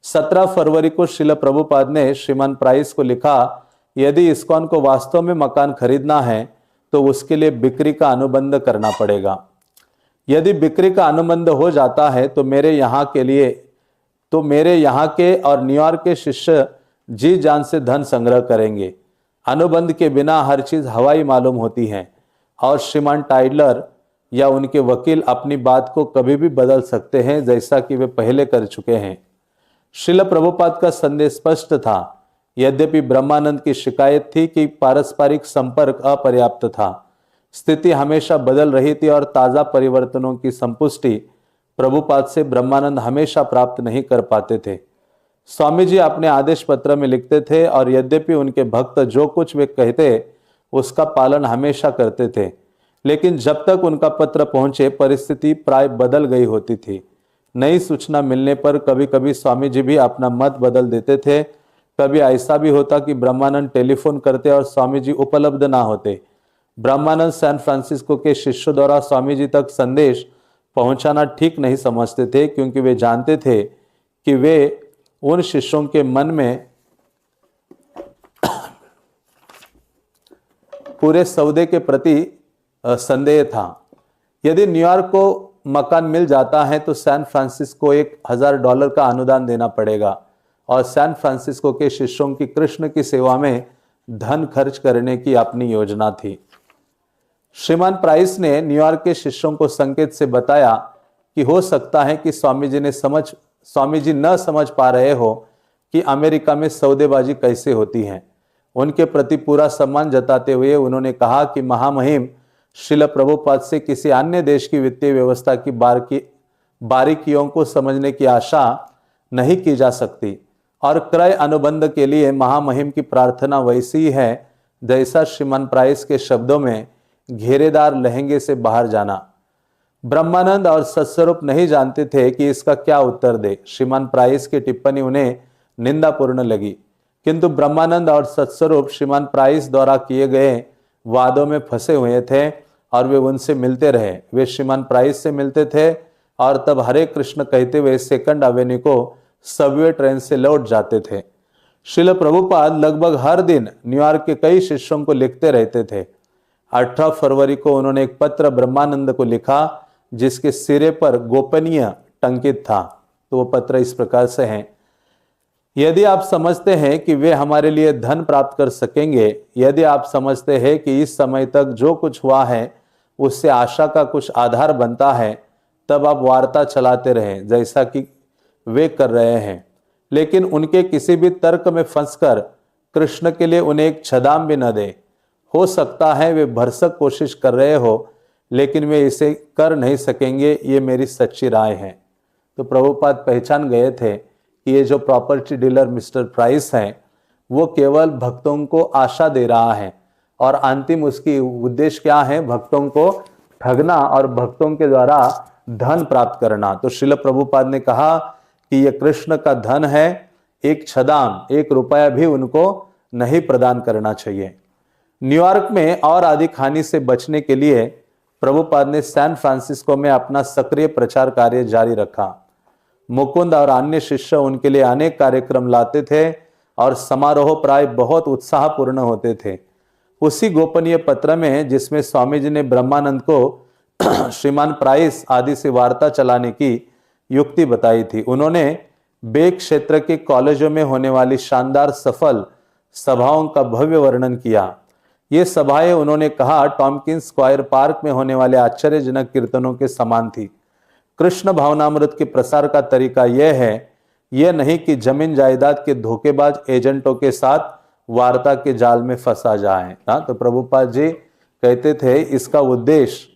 17 फरवरी को श्रील प्रभुपाद ने श्रीमान प्राइस को लिखा, यदि इस्कॉन को वास्तव में मकान खरीदना है तो उसके लिए बिक्री का अनुबंध करना पड़ेगा। यदि बिक्री का अनुबंध हो जाता है तो मेरे यहाँ के और न्यूयॉर्क के शिष्य जी जान से धन संग्रह करेंगे। अनुबंध के बिना हर चीज हवाई मालूम होती है और श्रीमान टाइडलर या उनके वकील अपनी बात को कभी भी बदल सकते हैं, जैसा कि वे पहले कर चुके हैं। श्रील प्रभुपाद का संदेश स्पष्ट था। यद्यपि ब्रह्मानंद की शिकायत थी कि पारस्परिक संपर्क अपर्याप्त था, स्थिति हमेशा बदल रही थी और ताजा परिवर्तनों की संपुष्टि प्रभुपाद से ब्रह्मानंद हमेशा प्राप्त नहीं कर पाते थे। स्वामी जी अपने आदेश पत्र में लिखते थे और यद्यपि उनके भक्त जो कुछ वे कहते उसका पालन हमेशा करते थे, लेकिन जब तक उनका पत्र पहुंचे परिस्थिति प्राय बदल गई होती थी। नई सूचना मिलने पर कभी कभी स्वामी जी भी अपना मत बदल देते थे। कभी ऐसा भी होता कि ब्रह्मानंद टेलीफोन करते और स्वामी जी उपलब्ध ना होते। ब्रह्मानंद सैन फ्रांसिस्को के शिष्यों द्वारा स्वामी जी तक संदेश पहुंचाना ठीक नहीं समझते थे, क्योंकि वे जानते थे कि वे उन शिष्यों के मन में पूरे सौदे के प्रति संदेह था। यदि न्यूयॉर्क को मकान मिल जाता है तो सैन फ्रांसिस्को $1000 का अनुदान देना पड़ेगा, और सैन फ्रांसिस्को के शिष्यों की कृष्ण की सेवा में धन खर्च करने की अपनी योजना थी। श्रीमान प्राइस ने न्यूयॉर्क के शिष्यों को संकेत से बताया कि हो सकता है कि स्वामी जी न समझ पा रहे हो कि अमेरिका में सौदेबाजी कैसे होती है। उनके प्रति पूरा सम्मान जताते हुए उन्होंने कहा कि महामहिम श्रील प्रभुपाद से किसी अन्य देश की वित्तीय व्यवस्था की बारीकियों को समझने की आशा नहीं की जा सकती, और क्रय अनुबंध के लिए महामहिम की प्रार्थना वैसी ही है जैसा श्रीमान प्राइस के शब्दों में घेरेदार लहंगे से बाहर जाना। ब्रह्मानंद और सत्स्वरूप नहीं जानते थे कि इसका क्या उत्तर दे। श्रीमान प्राइस की टिप्पणी उन्हें निंदापूर्ण लगी, किंतु ब्रह्मानंद और सत्स्वरूप श्रीमान प्राइस द्वारा किए गए वादों में फंसे हुए थे और वे उनसे मिलते रहे। वे श्रीमान प्राइस से मिलते थे और तब हरे कृष्ण कहते हुए सेकंड एवेन्यू को सबवे ट्रेन से लौट जाते थे। श्रील प्रभुपाद लगभग हर दिन न्यूयॉर्क के कई शिष्यों को लिखते रहते थे। 18 फरवरी को उन्होंने एक पत्र ब्रह्मानंद को लिखा जिसके सिरे पर गोपनीय टंकित था। तो वो पत्र इस प्रकार से है: यदि आप समझते हैं कि वे हमारे लिए धन प्राप्त कर सकेंगे, यदि आप समझते हैं कि इस समय तक जो कुछ हुआ है उससे आशा का कुछ आधार बनता है, तब आप वार्ता चलाते रहें जैसा कि वे कर रहे हैं, लेकिन उनके किसी भी तर्क में फंसकर कृष्ण के लिए उन्हें एक छदाम भी न दे। हो सकता है वे भरसक कोशिश कर रहे हो, लेकिन वे इसे कर नहीं सकेंगे, ये मेरी सच्ची राय है। तो प्रभुपाद पहचान गए थे कि ये जो प्रॉपर्टी डीलर मिस्टर प्राइस है वो केवल भक्तों को आशा दे रहा है, और अंतिम उसकी उद्देश्य क्या है? भक्तों को ठगना और भक्तों के द्वारा धन प्राप्त करना। तो श्रील प्रभुपाद ने कहा कि ये कृष्ण का धन है, एक छदाम, $1 भी उनको नहीं प्रदान करना चाहिए। न्यूयॉर्क में और अधिक हानि से बचने के लिए प्रभुपाद ने सैन फ्रांसिस्को में अपना सक्रिय प्रचार कार्य जारी रखा। मुकुंद और अन्य शिष्य उनके लिए अनेक कार्यक्रम लाते थे और समारोह प्राय बहुत उत्साहपूर्ण होते थे। उसी गोपनीय पत्र में जिसमें स्वामी जी ने ब्रह्मानंद को श्रीमान प्राइस आदि से वार्ता चलाने की युक्ति बताई थी, उन्होंने बे क्षेत्र के कॉलेजों में होने वाली शानदार सफल सभाओं का भव्य वर्णन किया। ये सभाएं, उन्होंने कहा, टॉम्किंस स्क्वायर पार्क में होने वाले आश्चर्यजनक कीर्तनों के समान थी। कृष्ण भावनामृत के प्रसार का तरीका यह है, यह नहीं कि जमीन जायदाद के धोखेबाज एजेंटों के साथ वार्ता के जाल में फंसा जाए। तो प्रभुपाद जी कहते थे इसका उद्देश्य,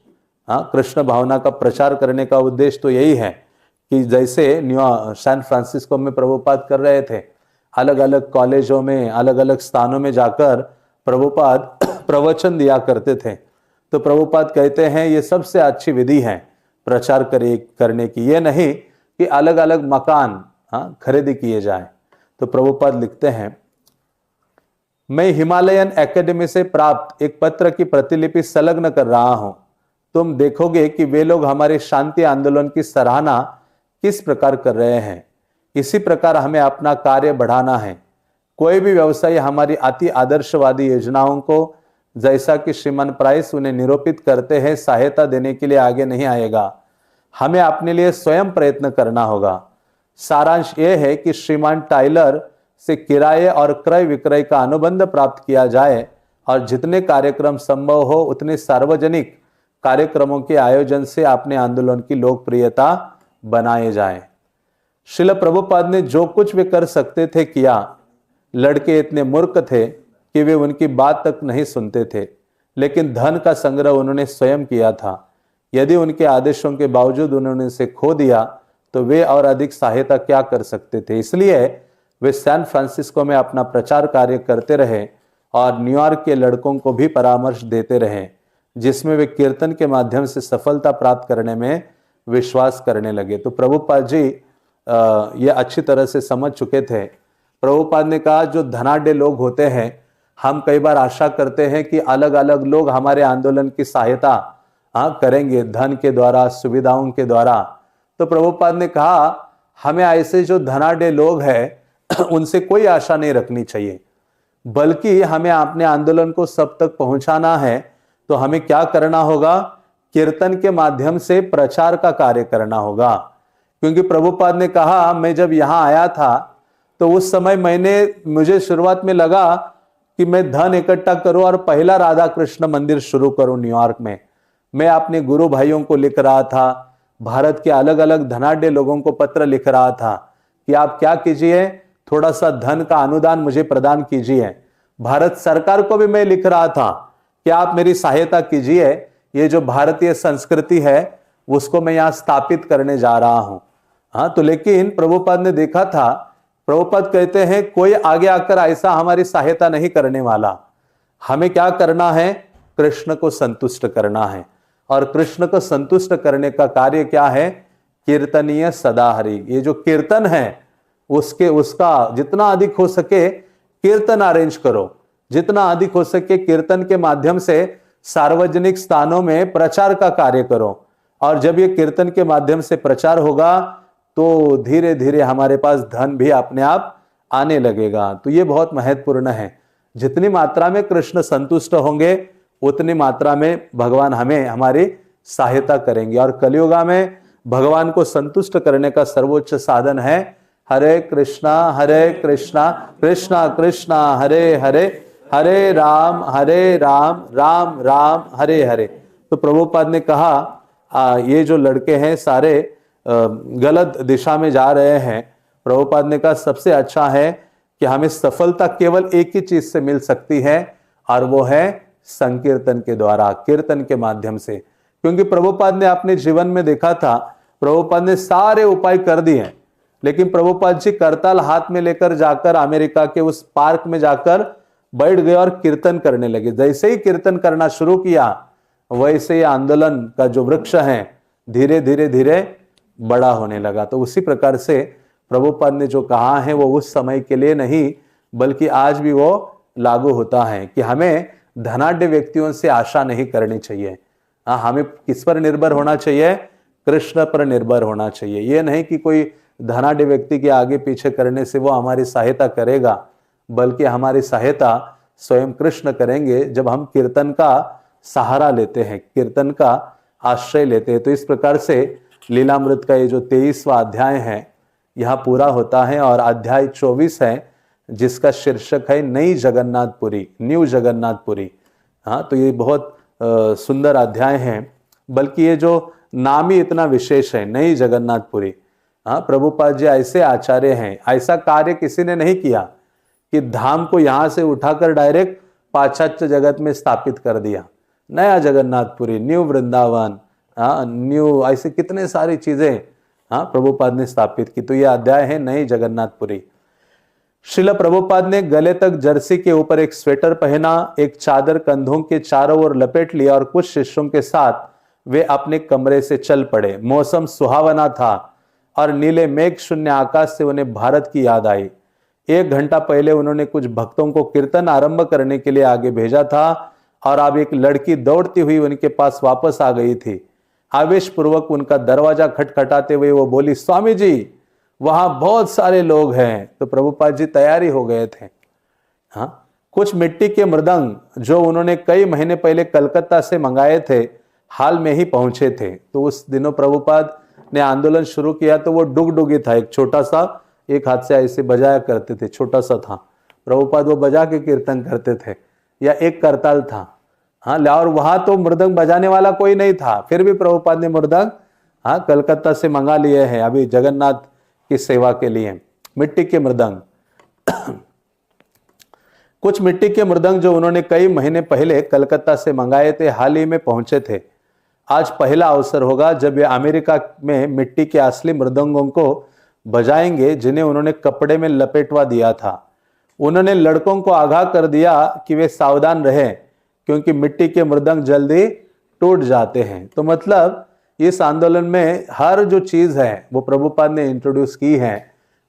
कृष्ण भावना का प्रचार करने का उद्देश्य तो यही है कि जैसे सैन फ्रांसिस्को में प्रभुपाद कर रहे थे, अलग अलग कॉलेजों में, अलग अलग स्थानों में जाकर प्रभुपाद प्रवचन दिया करते थे। तो प्रभुपाद कहते हैं ये सबसे अच्छी विधि है प्रचार करने की, ये नहीं कि अलग अलग मकान खरीदी किए जाए। तो प्रभुपाद लिखते हैं, मैं हिमालयन एकेडमी से प्राप्त एक पत्र की प्रतिलिपि संलग्न कर रहा हूं। तुम देखोगे कि वे लोग हमारे शांति आंदोलन की सराहना किस प्रकार कर रहे हैं। इसी प्रकार हमें अपना कार्य बढ़ाना है। कोई भी व्यवसायी हमारी अति आदर्शवादी योजनाओं को, जैसा कि श्रीमान प्राइस उन्हें निरूपित करते हैं, सहायता देने के लिए आगे नहीं आएगा। हमें अपने लिए स्वयं प्रयत्न करना होगा। सारांश यह है कि श्रीमान टाइलर से किराए और क्रय विक्रय का अनुबंध प्राप्त किया जाए और जितने कार्यक्रम संभव हो उतने सार्वजनिक कार्यक्रमों के आयोजन से अपने आंदोलन की लोकप्रियता बनाए जाए। श्रील प्रभुपाद ने जो कुछ वे कर सकते थे किया। लड़के इतने मूर्ख थे कि वे उनकी बात तक नहीं सुनते थे, लेकिन धन का संग्रह उन्होंने स्वयं किया था। यदि उनके आदेशों के बावजूद उन्होंने इसे खो दिया तो वे और अधिक सहायता क्या कर सकते थे। इसलिए वे सैन फ्रांसिस्को में अपना प्रचार कार्य करते रहे और न्यूयॉर्क के लड़कों को भी परामर्श देते रहे, जिसमें वे कीर्तन के माध्यम से सफलता प्राप्त करने में विश्वास करने लगे। तो प्रभुपाद जी ये अच्छी तरह से समझ चुके थे। प्रभुपाद ने कहा, जो धनाढ्य लोग होते हैं, हम कई बार आशा करते हैं कि अलग अलग लोग हमारे आंदोलन की सहायता करेंगे धन के द्वारा, सुविधाओं के द्वारा। तो प्रभुपाद ने कहा हमें ऐसे जो धनाढ्य लोग हैं उनसे कोई आशा नहीं रखनी चाहिए, बल्कि हमें अपने आंदोलन को सब तक पहुंचाना है। तो हमें क्या करना होगा? कीर्तन के माध्यम से प्रचार का कार्य करना होगा। क्योंकि प्रभुपाद ने कहा मैं जब यहां आया था तो उस समय मुझे शुरुआत में लगा कि मैं धन इकट्ठा करूं और पहला राधा कृष्ण मंदिर शुरू करूं न्यूयॉर्क में। मैं अपने गुरु भाइयों को लिख रहा था, भारत के अलग अलग धनाढ्य लोगों को पत्र लिख रहा था कि आप क्या कीजिए, थोड़ा सा धन का अनुदान मुझे प्रदान कीजिए। भारत सरकार को भी मैं लिख रहा था कि आप मेरी सहायता कीजिए, ये जो भारतीय संस्कृति है उसको मैं यहां स्थापित करने जा रहा हूं। तो लेकिन प्रभुपाद ने देखा था, प्रभुपाद कहते हैं कोई आगे आकर ऐसा हमारी सहायता नहीं करने वाला। हमें क्या करना है? कृष्ण को संतुष्ट करना है। और कृष्ण को संतुष्ट करने का कार्य क्या है? कीर्तनीय सदा हरि। ये जो कीर्तन है उसका जितना अधिक हो सके कीर्तन अरेंज करो, जितना अधिक हो सके कीर्तन के माध्यम से सार्वजनिक स्थानों में प्रचार का कार्य करो। और जब ये कीर्तन के माध्यम से प्रचार होगा तो धीरे धीरे हमारे पास धन भी अपने आप आने लगेगा। तो ये बहुत महत्वपूर्ण है। जितनी मात्रा में कृष्ण संतुष्ट होंगे उतनी मात्रा में भगवान हमारी सहायता करेंगे। और कलियुगा में भगवान को संतुष्ट करने का सर्वोच्च साधन है हरे कृष्णा कृष्णा कृष्णा हरे हरे, हरे राम राम राम हरे हरे। तो प्रभुपाद ने कहा ये जो लड़के हैं सारे गलत दिशा में जा रहे हैं। प्रभुपाद ने कहा सबसे अच्छा है कि हमें सफलता केवल एक ही चीज से मिल सकती है और वो है संकीर्तन के द्वारा, कीर्तन के माध्यम से। क्योंकि प्रभुपाद ने अपने जीवन में देखा था, प्रभुपाद ने सारे उपाय कर दिए, लेकिन प्रभुपाद जी करताल हाथ में लेकर जाकर अमेरिका के उस पार्क में जाकर बैठ गए और कीर्तन करने लगे। जैसे ही कीर्तन करना शुरू किया वैसे ही आंदोलन का जो वृक्ष है धीरे धीरे धीरे बड़ा होने लगा। तो उसी प्रकार से प्रभुपाद ने जो कहा है वो उस समय के लिए नहीं बल्कि आज भी वो लागू होता है कि हमें धनाढ्य व्यक्तियों से आशा नहीं करनी चाहिए। हमें किस पर निर्भर होना चाहिए? कृष्ण पर निर्भर होना चाहिए। ये नहीं कि कोई धनाढ्य व्यक्ति के आगे पीछे करने से वो हमारी सहायता करेगा, बल्कि हमारी सहायता स्वयं कृष्ण करेंगे जब हम कीर्तन का सहारा लेते हैं, कीर्तन का आश्रय लेते हैं। तो इस प्रकार से लीलामृत का ये जो 23वां अध्याय है यहाँ पूरा होता है। और अध्याय 24 है जिसका शीर्षक है नई जगन्नाथपुरी, न्यू जगन्नाथपुरी। तो ये बहुत सुंदर अध्याय है, बल्कि ये जो नाम ही इतना विशेष है, नई जगन्नाथपुरी। प्रभुपाद जी ऐसे आचार्य हैं, ऐसा कार्य किसी ने नहीं किया कि धाम को यहां से उठाकर डायरेक्ट पाश्चात्य जगत में स्थापित कर दिया। नया जगन्नाथपुरी, न्यू वृंदावन, न्यू ऐसे कितने सारी चीजें प्रभुपाद ने स्थापित की। तो यह अध्याय है नई जगन्नाथपुरी। श्रील प्रभुपाद ने गले तक जर्सी के ऊपर एक स्वेटर पहना, एक चादर कंधों के चारों ओर लपेट लिया और कुछ शिष्यों के साथ वे अपने कमरे से चल पड़े। मौसम सुहावना था और नीले मेघ शून्य आकाश से उन्हें भारत की याद आई। 1 घंटा पहले उन्होंने कुछ भक्तों को कीर्तन आरंभ करने के लिए आगे भेजा था और अब एक लड़की दौड़ती हुई उनके पास वापस आ गई थी। आवेश पूर्वक उनका दरवाजा खटखटाते हुए वो बोली, स्वामी जी वहां बहुत सारे लोग हैं। तो प्रभुपाद जी तैयारी हो गए थे। कुछ मिट्टी के मृदंग जो उन्होंने कई महीने पहले कलकत्ता से मंगाए थे हाल में ही पहुंचे थे। तो उस दिनों प्रभुपाद ने आंदोलन शुरू किया तो वो डुगडुगी था, एक छोटा सा, एक हाथ से ऐसे बजाया करते थे, छोटा सा था। प्रभुपाद वो बजा के कीर्तन करते थे, या एक करताल था। और वहां तो मृदंग बजाने वाला कोई नहीं था, फिर भी प्रभुपाद ने मृदंग कलकत्ता से मंगा लिए हैं अभी जगन्नाथ की सेवा के लिए, मिट्टी के मृदंग। कुछ मिट्टी के मृदंग जो उन्होंने कई महीने पहले कलकत्ता से मंगाए थे हाल ही में पहुंचे थे। आज पहला अवसर होगा जब वे अमेरिका में मिट्टी के असली मृदंगों को बजाएंगे जिन्हें उन्होंने कपड़े में लपेटवा दिया था। उन्होंने लड़कों को आगाह कर दिया कि वे सावधान रहें क्योंकि मिट्टी के मृदंग जल्दी टूट जाते हैं। तो मतलब इस आंदोलन में हर जो चीज है वो प्रभुपाद ने इंट्रोड्यूस की है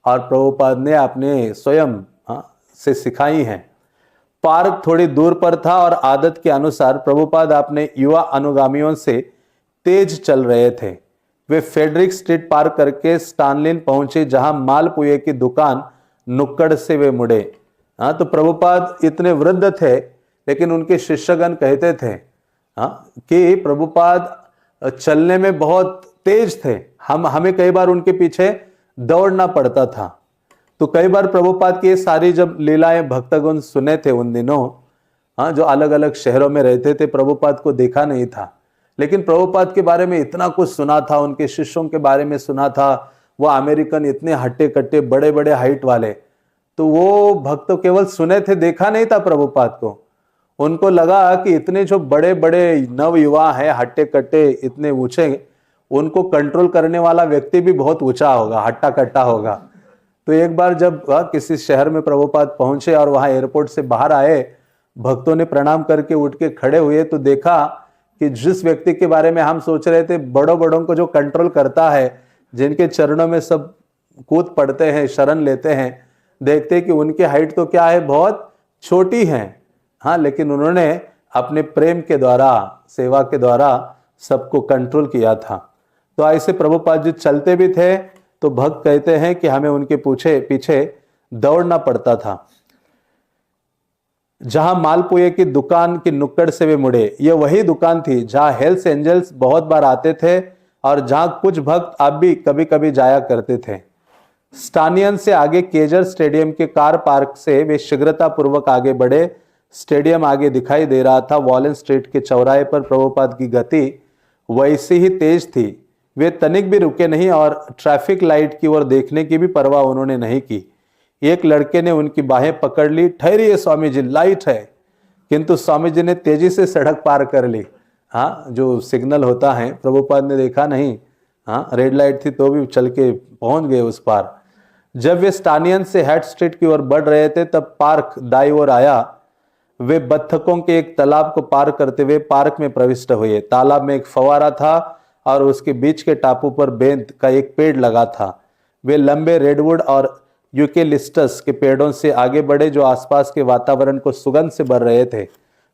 और प्रभुपाद ने अपने स्वयं से सिखाई है। पार्क थोड़ी दूर पर था और आदत के अनुसार प्रभुपाद अपने युवा अनुगामियों से तेज चल रहे थे। वे फेडरिक स्ट्रीट पार करके स्टानलिन पहुंचे, जहां मालपुए की दुकान नुक्कड़ से वे मुड़े। हाँ, तो प्रभुपाद इतने वृद्ध थे, लेकिन उनके शिष्यगण कहते थे कि प्रभुपाद चलने में बहुत तेज थे, हमें कई बार उनके पीछे दौड़ना पड़ता था। तो कई बार प्रभुपाद की ये सारी जब लीलाएं भक्तगण सुने थे उन दिनों, जो अलग अलग शहरों में रहते थे, प्रभुपाद को देखा नहीं था, लेकिन प्रभुपाद के बारे में इतना कुछ सुना था, उनके शिष्यों के बारे में सुना था। वो अमेरिकन इतने हट्टे कट्टे बड़े बड़े हाइट वाले, तो वो भक्त केवल सुने थे, देखा नहीं था प्रभुपाद को। उनको लगा कि इतने जो बड़े बड़े नव युवा हैं, हट्टे कट्टे इतने ऊंचे, उनको कंट्रोल करने वाला व्यक्ति भी बहुत ऊंचा होगा, हट्टा कट्टा होगा। तो एक बार जब किसी शहर में प्रभुपाद पहुंचे और वहां एयरपोर्ट से बाहर आए, भक्तों ने प्रणाम करके उठ के खड़े हुए, तो देखा कि जिस व्यक्ति के बारे में हम सोच रहे थे बड़ों बड़ों को जो कंट्रोल करता है, जिनके चरणों में सब कूद पड़ते हैं, शरण लेते हैं, देखते कि उनकी हाइट तो क्या है, बहुत छोटी है। हाँ, लेकिन उन्होंने अपने प्रेम के द्वारा, सेवा के द्वारा सबको कंट्रोल किया था। तो ऐसे प्रभुपाद जी चलते भी थे, तो भक्त कहते हैं कि हमें उनके पीछे दौड़ना पड़ता था। जहां मालपुए की दुकान की नुक्कड़ से वे मुड़े, यह वही दुकान थी जहां हेल्स एंजल्स बहुत बार आते थे और जहां कुछ भक्त अब भी कभी कभी जाया करते थे। स्टानियन से आगे केजर स्टेडियम के कार पार्क से वे शीघ्रता पूर्वक आगे बढ़े। स्टेडियम आगे दिखाई दे रहा था। वॉलेन स्ट्रीट के चौराहे पर प्रभुपाद की गति वैसी ही तेज थी। वे तनिक भी रुके नहीं और ट्रैफिक लाइट की ओर देखने की भी परवाह उन्होंने नहीं की। एक लड़के ने उनकी बाहें पकड़ ली। ठहरिए स्वामी जी, लाइट है। किंतु स्वामी जी ने तेजी से सड़क पार कर ली। हाँ, जो सिग्नल होता है प्रभुपाद ने देखा नहीं। हाँ, रेड लाइट थी तो भी चल के पहुंच गए उस पार। जब वे स्टानियन से हेड स्ट्रीट की ओर बढ़ रहे थे तब पार्क दाई ओर आया। वे बत्तखों के एक तालाब को पार करते हुए पार्क में प्रविष्ट हुए। तालाब में एक फवारा था और उसके बीच के टापू पर बेंत का एक पेड़ लगा था। वे लंबे रेडवुड और यूकेलिप्टस के पेड़ों से आगे बढ़े जो आसपास के वातावरण को सुगंध से भर रहे थे।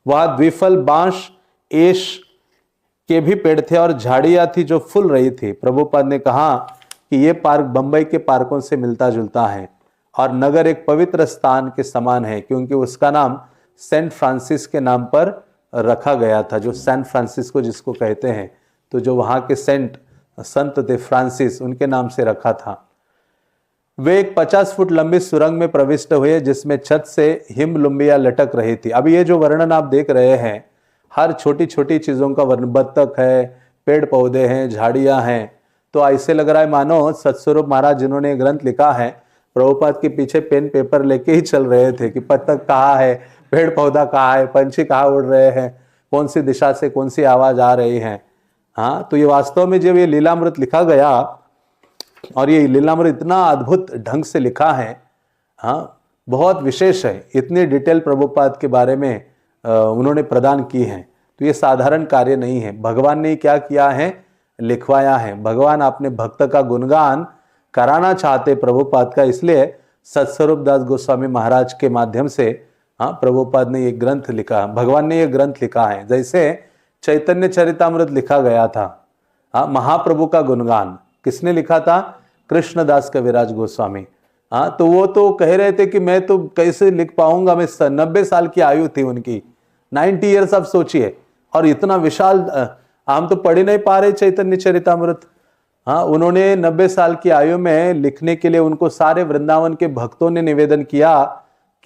वहां द्विफल, बांस, एश के भी पेड़ थे और झाड़ियां थी जो फूल रही थी। प्रभुपाद ने कहा कि यह पार्क बंबई के पार्कों से मिलता जुलता है और नगर एक पवित्र स्थान के समान है, क्योंकि उसका नाम सेंट फ्रांसिस के नाम पर रखा गया था। जो सैन फ्रांसिस्को जिसको कहते हैं, तो जो वहां के संत थे फ्रांसिस, उनके नाम से रखा था। वे एक 50 फुट लंबी सुरंग में प्रविष्ट हुए जिसमें छत से हिमलुम्बियां लटक रही थी। अब ये जो वर्णन आप देख रहे हैं, हर छोटी छोटी चीजों का वर्णन, बत्तख है, पेड़ पौधे हैं, झाड़ियां हैं, तो ऐसे लग रहा है मानो सतस्वरूप महाराज जिन्होंने ग्रंथ लिखा है, प्रभुपाद के पीछे पेन पेपर लेके ही चल रहे थे कि बत्तख कहाँ है, पेड़ पौधा कहाँ है, पंछी कहाँ उड़ रहे हैं, कौन सी दिशा से कौन सी आवाज आ रही है। हाँ, तो ये वास्तव में जब ये लीलामृत लिखा गया, और ये लीलामृत इतना अद्भुत ढंग से लिखा है, हाँ, बहुत विशेष है। इतनी डिटेल प्रभुपाद के बारे में उन्होंने प्रदान की है, तो ये साधारण कार्य नहीं है। भगवान ने क्या किया है, लिखवाया है। भगवान अपने भक्त का गुणगान कराना चाहते प्रभुपाद का, इसलिए सतस्वरूप दास गोस्वामी महाराज के माध्यम से प्रभुपाद ने ये ग्रंथ लिखा, भगवान ने ये ग्रंथ लिखा है। जैसे चैतन्य चरितामृत लिखा गया था, महाप्रभु का गुणगान किसने लिखा था, कृष्णदास कविराज गोस्वामी। तो वो तो कह रहे थे कि मैं तो कैसे लिख पाऊंगा, मैं 90 साल की आयु थी उनकी, 90 ईयर्स। आप सोचिए, और इतना विशाल, हम तो पढ़ ही नहीं पा रहे चैतन्य चरितामृत। उन्होंने 90 साल की आयु में लिखने के लिए उनको सारे वृंदावन के भक्तों ने निवेदन किया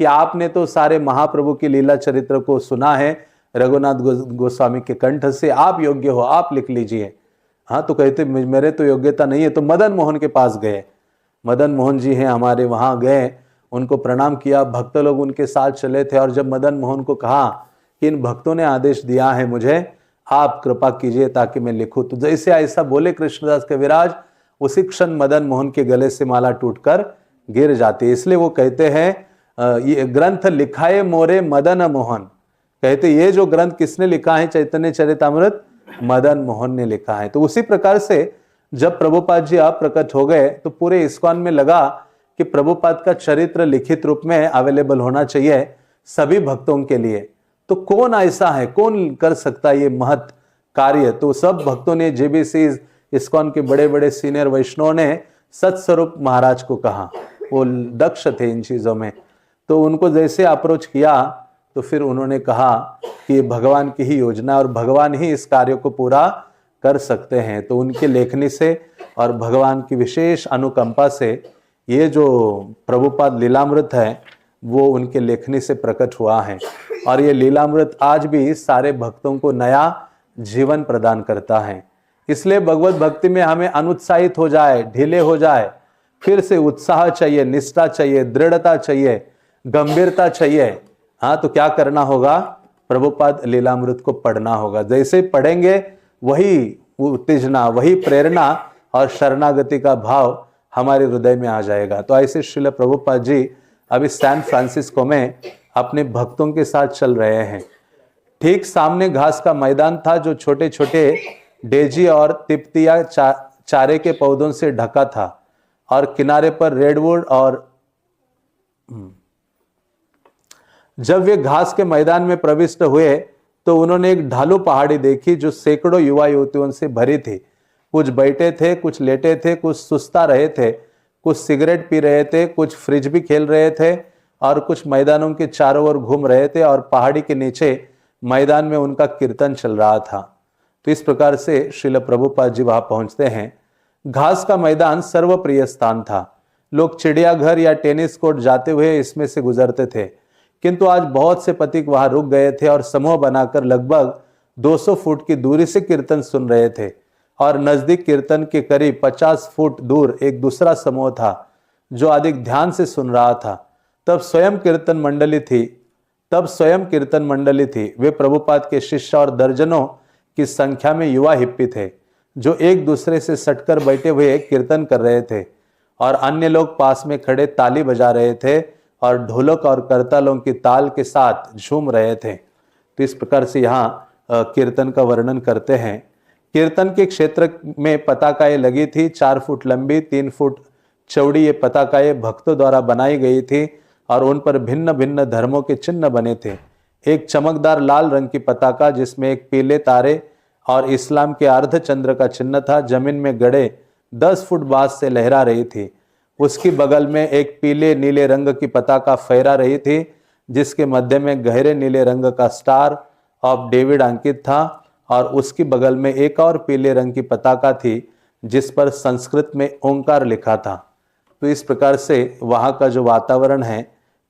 कि आपने तो सारे महाप्रभु की लीला चरित्र को सुना है रघुनाथ गोस्वामी के कंठ से, आप योग्य हो, आप लिख लीजिए। तो कहते मेरे तो योग्यता नहीं है। तो मदन मोहन के पास गए। मदन मोहन जी हैं हमारे, वहां गए, उनको प्रणाम किया। भक्त लोग उनके साथ चले थे, और जब मदन मोहन को कहा कि इन भक्तों ने आदेश दिया है मुझे, आप कृपा कीजिए ताकि मैं लिखूं, तो जैसे ऐसा बोले कृष्णदास कविराज, उसी क्षण मदन मोहन के गले से माला टूटकर गिर जाती है। इसलिए वो कहते हैं, ये ग्रंथ लिखाए मोरे मदन मोहन। कहते ये जो ग्रंथ किसने लिखा है, चैतन्य चरितामृत, मदन मोहन ने लिखा है। तो उसी प्रकार से जब प्रभुपाद जी आप प्रकट हो गए, तो पूरे इस्कॉन में लगा कि प्रभुपाद का चरित्र लिखित रूप में अवेलेबल होना चाहिए सभी भक्तों के लिए। तो कौन ऐसा है, कौन कर सकता है ये महत् कार्य, तो सब भक्तों ने, जेबीसी इस्कॉन के बड़े बड़े सीनियर वैष्णव ने सत्स्वरूप महाराज को कहा, वो दक्ष थे इन चीजों में। तो उनको जैसे अप्रोच किया तो फिर उन्होंने कहा कि भगवान की ही योजना और भगवान ही इस कार्य को पूरा कर सकते हैं। तो उनके लेखनी से और भगवान की विशेष अनुकंपा से ये जो प्रभुपाद लीलामृत है वो उनके लेखनी से प्रकट हुआ है। और ये लीलामृत आज भी सारे भक्तों को नया जीवन प्रदान करता है। इसलिए भगवत भक्ति में हमें अनुत्साहित हो जाए, ढीले हो जाए, फिर से उत्साह चाहिए, निष्ठा चाहिए, दृढ़ता चाहिए, गंभीरता चाहिए। हाँ, तो क्या करना होगा? प्रभुपाद लीलामृत को पढ़ना होगा। जैसे पढ़ेंगे वही उत्तेजना, वही प्रेरणा और शरणागति का भाव हमारे हृदय में आ जाएगा। तो ऐसे श्रील प्रभुपाद जी अभी सैन फ्रांसिस्को में अपने भक्तों के साथ चल रहे हैं। ठीक सामने घास का मैदान था जो छोटे छोटे डेजी और तिप्तिया चारे के पौधों से ढका था और किनारे पर रेडवुड और जब वे घास के मैदान में प्रविष्ट हुए तो उन्होंने एक ढालू पहाड़ी देखी जो सैकड़ों युवा युवतियों से भरी थी। कुछ बैठे थे, कुछ लेटे थे, कुछ सुस्ता रहे थे, कुछ सिगरेट पी रहे थे, कुछ फ्रिज भी खेल रहे थे और कुछ मैदानों के चारों ओर घूम रहे थे और पहाड़ी के नीचे मैदान में उनका कीर्तन चल रहा था। तो इस प्रकार से श्रील प्रभुपाद जी वहां पहुंचते हैं। घास का मैदान सर्वप्रिय स्थान था। लोग चिड़ियाघर या टेनिस कोर्ट जाते हुए इसमें से गुजरते थे, किंतु आज बहुत से पथिक वहां रुक गए थे और समूह बनाकर लगभग 200 फुट की दूरी से कीर्तन सुन रहे थे। और नजदीक कीर्तन के करीब 50 फुट दूर एक दूसरा समूह था जो अधिक ध्यान से सुन रहा था। तब स्वयं कीर्तन मंडली थी। वे प्रभुपाद के शिष्य और दर्जनों की संख्या में युवा हिप्पी थे जो एक दूसरे से सटकर बैठे हुए कीर्तन कर रहे थे और अन्य लोग पास में खड़े ताली बजा रहे थे और ढोलक और करतालों की ताल के साथ झूम रहे थे। तो इस प्रकार से यहाँ कीर्तन का वर्णन करते हैं। कीर्तन के क्षेत्र में पताकाएं लगी थी। 4 फुट लंबी, 3 फुट चौड़ी ये पताकाएं भक्तों द्वारा बनाई गई थी और उन पर भिन्न भिन्न धर्मों के चिन्ह बने थे। एक चमकदार लाल रंग की पताका जिसमें एक पीले तारे और इस्लाम के अर्धचंद्र का चिन्ह था, जमीन में गड़े 10 फुट बांस से लहरा रही थी। उसकी बगल में एक पीले नीले रंग की पताका फहरा रही थी जिसके मध्य में गहरे नीले रंग का स्टार ऑफ डेविड अंकित था और उसकी बगल में एक और पीले रंग की पताका थी जिस पर संस्कृत में ओंकार लिखा था। तो इस प्रकार से वहाँ का जो वातावरण है,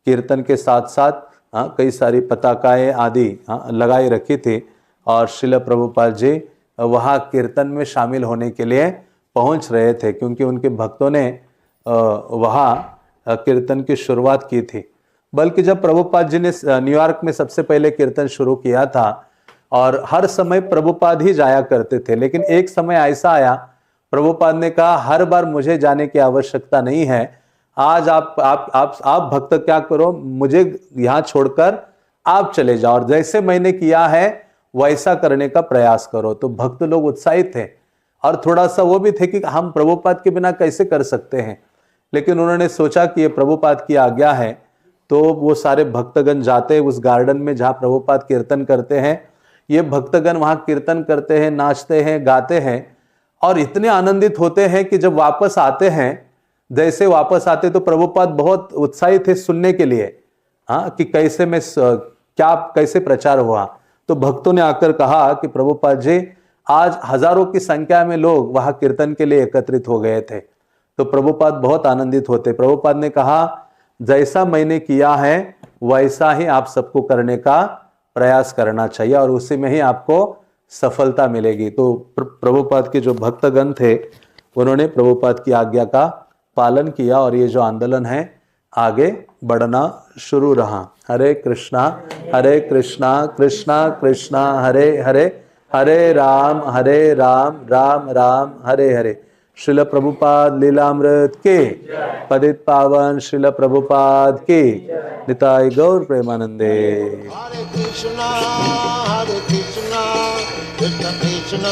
कीर्तन के साथ साथ कई सारी पताकाएं आदि लगाई रखी थी और श्रील प्रभुपाद जी वहाँ कीर्तन में शामिल होने के लिए पहुँच रहे थे क्योंकि उनके भक्तों ने वहाँ कीर्तन की शुरुआत की थी। बल्कि जब प्रभुपाद जी ने न्यूयॉर्क में सबसे पहले कीर्तन शुरू किया था और हर समय प्रभुपाद ही जाया करते थे, लेकिन एक समय ऐसा आया प्रभुपाद ने कहा हर बार मुझे जाने की आवश्यकता नहीं है, आज आप भक्त क्या करो, मुझे यहाँ छोड़कर आप चले जाओ और जैसे मैंने किया है वैसा करने का प्रयास करो। तो भक्त लोग उत्साहित थे और थोड़ा सा वो भी थे कि हम प्रभुपाद के बिना कैसे कर सकते हैं, लेकिन उन्होंने सोचा कि ये प्रभुपाद की आज्ञा है। तो वो सारे भक्तगण जाते हैं उस गार्डन में जहाँ प्रभुपाद कीर्तन करते हैं। ये भक्तगण वहाँ कीर्तन करते हैं, नाचते हैं, गाते हैं और इतने आनंदित होते हैं कि जब वापस आते हैं, जैसे वापस आते तो प्रभुपाद बहुत उत्साहित थे सुनने के लिए कि कैसे प्रचार हुआ। तो भक्तों ने आकर कहा कि प्रभुपाद जी आज हजारों की संख्या में लोग वहां कीर्तन के लिए एकत्रित हो गए थे। तो प्रभुपाद बहुत आनंदित होते। प्रभुपाद ने कहा जैसा मैंने किया है वैसा ही आप सबको करने का प्रयास करना चाहिए और उसी में ही आपको सफलता मिलेगी। तो प्रभुपाद के जो भक्तगण थे उन्होंने प्रभुपाद की आज्ञा का पालन किया और ये जो आंदोलन है आगे बढ़ना शुरू रहा। हरे कृष्णा कृष्णा कृष्णा हरे हरे, हरे राम राम राम हरे हरे। श्रील प्रभुपाद लीलामृत के पतित पावन श्रील प्रभुपाद के निताय गौर प्रेमानंदे।
हरे कृष्णा कृष्ण कृष्ण